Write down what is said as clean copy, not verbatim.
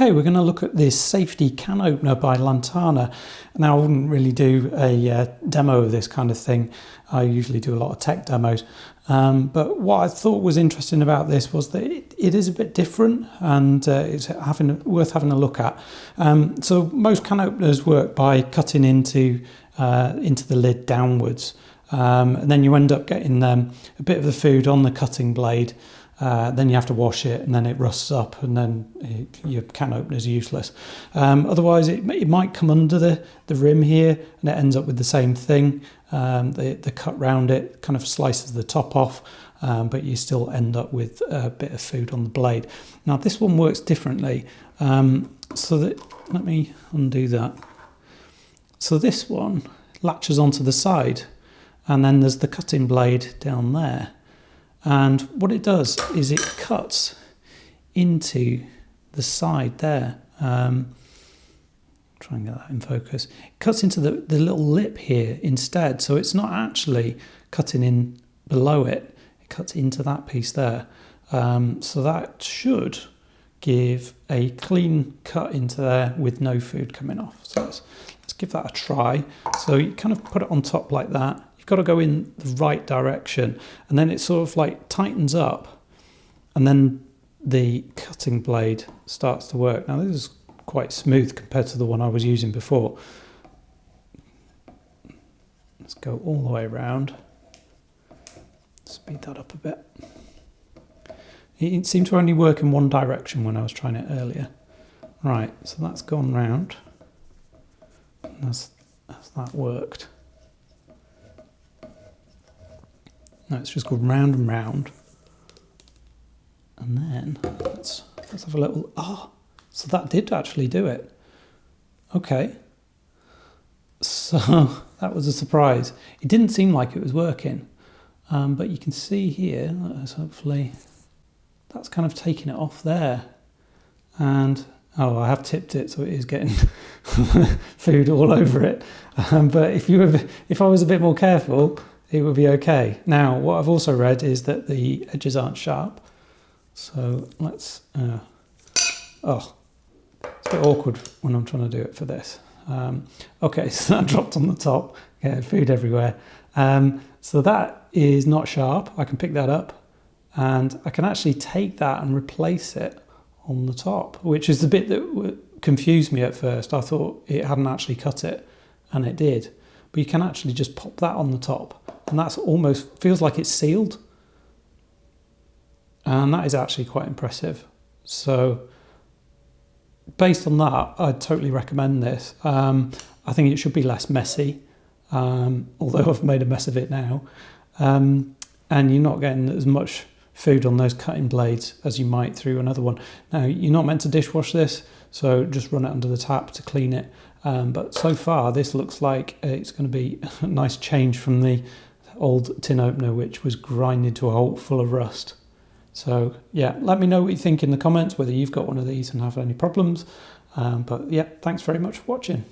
Okay, we're going to look at this safety can opener by Lantana. Now, I wouldn't really do a demo of this kind of thing. I usually do a lot of tech demos. But what I thought was interesting about this was that it is a bit different, and it's worth having a look at. So most can openers work by cutting into the lid downwards. And then you end up getting a bit of the food on the cutting blade. Then you have to wash it, and then it rusts up, and then your can opener is useless. Otherwise, it might come under the rim here, and it ends up with the same thing. The cut round it kind of slices the top off, but you still end up with a bit of food on the blade. Now, this one works differently. Let me undo that. So this one latches onto the side, and then there's the cutting blade down there. And what it does is it cuts into the side there. Try and get that in focus. It cuts into the little lip here instead. So it's not actually cutting in below it. It cuts into that piece there. So that should give a clean cut into there with no food coming off. So let's give that a try. So you kind of put it on top like that. Got to go in the right direction, and then it sort of like tightens up, and then the cutting blade starts to work. Now this is quite smooth compared to the one I was using before. Let's go all the way around. Speed that up a bit. It seemed to only work in one direction when I was trying it earlier. Right, so that's gone round. Has that worked? No, it's just going round and round. And then let's have a little, so that did actually do it. Okay. So that was a surprise. It didn't seem like it was working. But you can see here, hopefully, that's kind of taking it off there. And, I have tipped it, so it is getting food all over it. But if I was a bit more careful, it would be okay. Now, what I've also read is that the edges aren't sharp. So let's, it's a bit awkward when I'm trying to do it for this. Okay, so that dropped on the top, food everywhere. So that is not sharp. I can pick that up, and I can actually take that and replace it on the top, which is the bit that confused me at first. I thought it hadn't actually cut it, and it did. But you can actually just pop that on the top, and that's almost feels like it's sealed, and that is actually quite impressive. So based on that, I'd totally recommend this. I think it should be less messy, although I've made a mess of it now, and you're not getting as much food on those cutting blades as you might through another one. Now, you're not meant to dishwash this, so just run it under the tap to clean it. But so far, this looks like it's going to be a nice change from the old tin opener, which was grinded to a halt full of rust. So yeah, let me know what you think in the comments, whether you've got one of these and have any problems. But yeah, thanks very much for watching.